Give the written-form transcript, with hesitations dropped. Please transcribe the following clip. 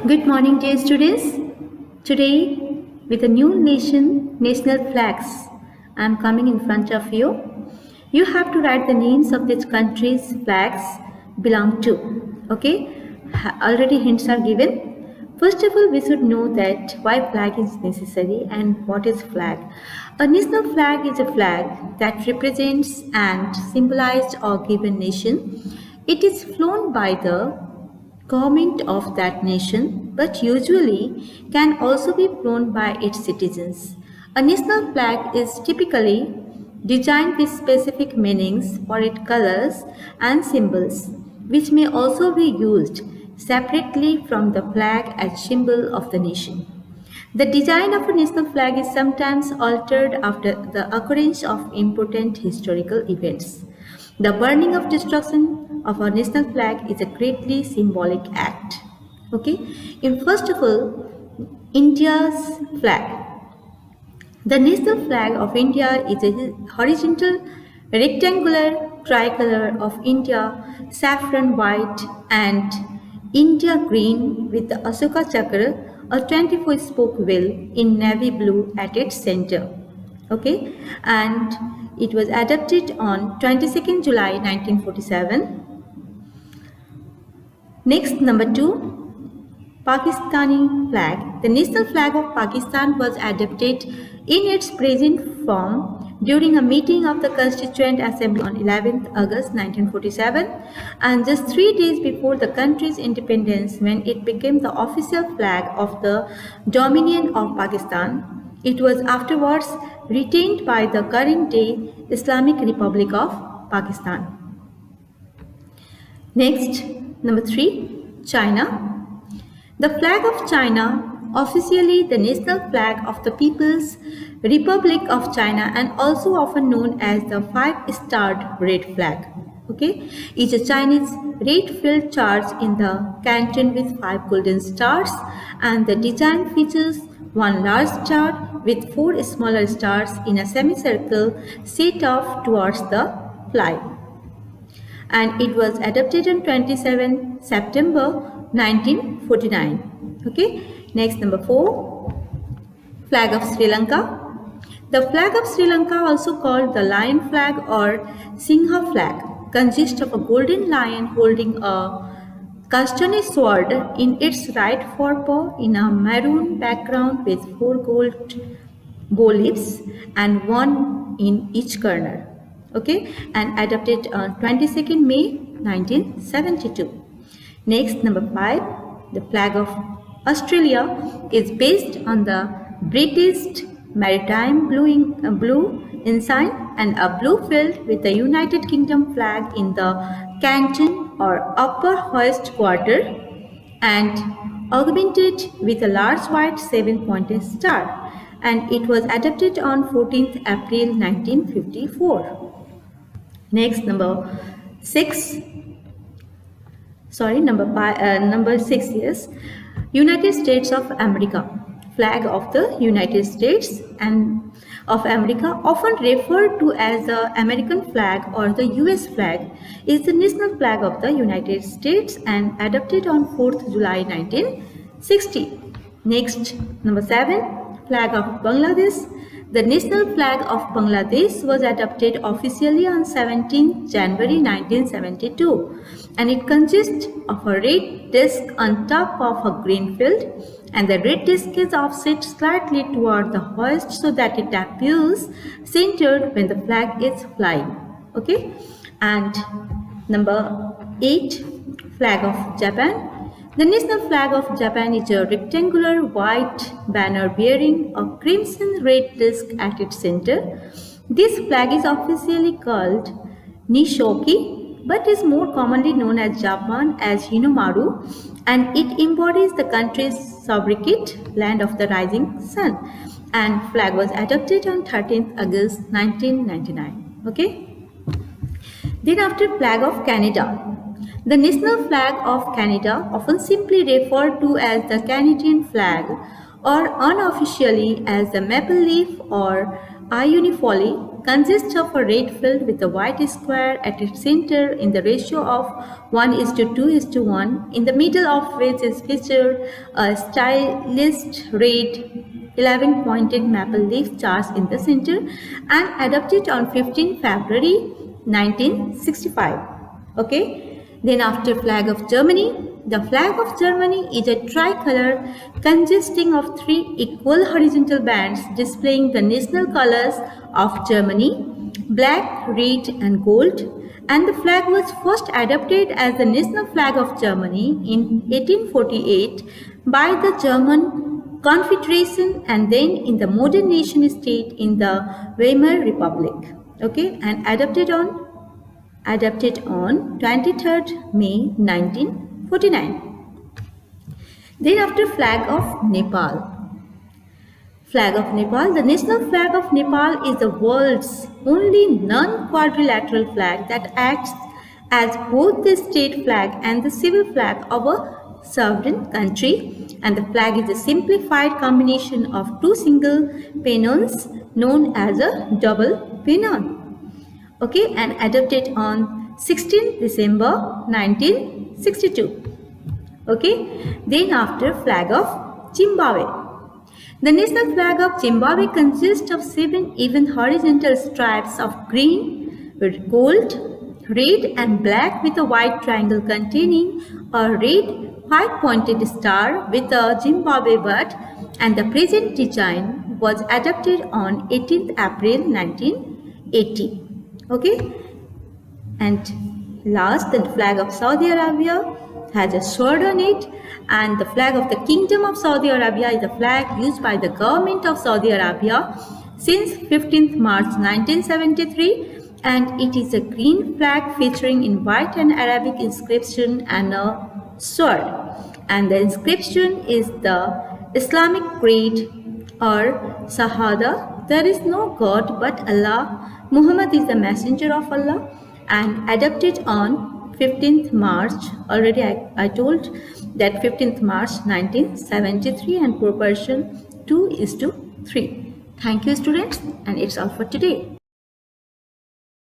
Good morning, dear students. Today, with a new national flags, I am coming in front of you. You have to write the names of which countries flags belong to. Okay? Already hints are given. First of all, we should know that why flag is necessary and what is flag. A national flag is a flag that represents and symbolizes a given nation. It is flown by the government of that nation, but usually can also be flown by its citizens. A national flag is typically designed with specific meanings for its colors and symbols, which may also be used separately from the flag as symbol of the nation. The design of a national flag is sometimes altered after the occurrence of important historical events. The burning of destruction of our national flag is a greatly symbolic act. Okay, in first of all, India's flag. The national flag of India is a horizontal rectangular tricolor of India, saffron white and India green with the Ashoka Chakra, a 24-spoke wheel in navy blue at its center. Okay, and it was adopted on 22nd July 1947. Next, number 2, Pakistani flag. The national flag of Pakistan was adopted in its present form during a meeting of the Constituent Assembly on 11th August 1947 and just 3 days before the country's independence, when it became the official flag of the Dominion of Pakistan. It was afterwards retained by the current-day Islamic Republic of Pakistan. Next, number 3, China. The flag of China, officially the national flag of the People's Republic of China and also often known as the 5-starred red flag. Okay, is a Chinese red-filled charge in the canton with 5 golden stars, and the design features one large star with 4 smaller stars in a semicircle set off towards the flag. And it was adopted on 27 September 1949. Okay, next, number 4, flag of Sri Lanka. The flag of Sri Lanka, also called the lion flag or Singha flag, consists of a golden lion holding a Kastani sword in its right forepaw in a maroon background with 4 gold bow leaves and 1 in each corner. Okay, and adopted on 22nd May 1972. Next, number 5, the flag of Australia is based on the British maritime blue ensign and a blue field with the United Kingdom flag in the canton or upper hoist quarter and augmented with a large white 7-pointed star, and it was adopted on 14th April 1954. Next, number 6, yes, United States of America. Flag of the United States and of America, often referred to as the American flag or the US flag, is the national flag of the United States and adopted on 4th July 1960. Next, number 7, flag of Bangladesh. The national flag of Bangladesh was adopted officially on 17 January 1972, and it consists of a red disc on top of a green field, and the red disc is offset slightly toward the hoist so that it appears centered when the flag is flying. Okay, and number 8, flag of Japan. The national flag of Japan is a rectangular white banner bearing a crimson red disc at its center. This flag is officially called Nishoki, but is more commonly known as Japan as Hinomaru, and it embodies the country's sobriquet, land of the rising sun, and flag was adopted on 13th August 1999. Okay. Then after, flag of Canada. The national flag of Canada, often simply referred to as the Canadian flag or unofficially as the maple leaf or ionifolly, consists of a red field with a white square at its center in the ratio of 1:2:1, in the middle of which is featured a stylized red 11-pointed maple leaf charge in the center, and adopted on 15 February 1965. Okay. Then after flag of Germany, the flag of Germany is a tricolor consisting of 3 equal horizontal bands displaying the national colors of Germany, black, red and gold, and the flag was first adopted as the national flag of Germany in 1848 by the German Confederation and then in the modern nation state in the Weimar Republic. Okay, and adopted on 23rd May 1949. Then after flag of Nepal. Flag of Nepal. The national flag of Nepal is the world's only non-quadrilateral flag that acts as both the state flag and the civil flag of a sovereign country, and the flag is a simplified combination of 2 single pennons known as a double pennon. Okay, and adopted on 16 December 1962. Okay, then after flag of Zimbabwe. The national flag of Zimbabwe consists of 7 even horizontal stripes of green, gold, red and black with a white triangle containing a red 5-pointed star with a Zimbabwe bird, and the present design was adopted on 18th April 1980. Okay, and last, the flag of Saudi Arabia has a sword on it, and the flag of the Kingdom of Saudi Arabia is the flag used by the government of Saudi Arabia since 15th March 1973, and it is a green flag featuring in white an Arabic inscription and a sword, and the inscription is the Islamic creed or Shahada, there is no God but Allah, Muhammad is the messenger of Allah, and adopted on 15th March, already I told that 15th March 1973, and proportion 2:3. Thank you students, and it's all for today.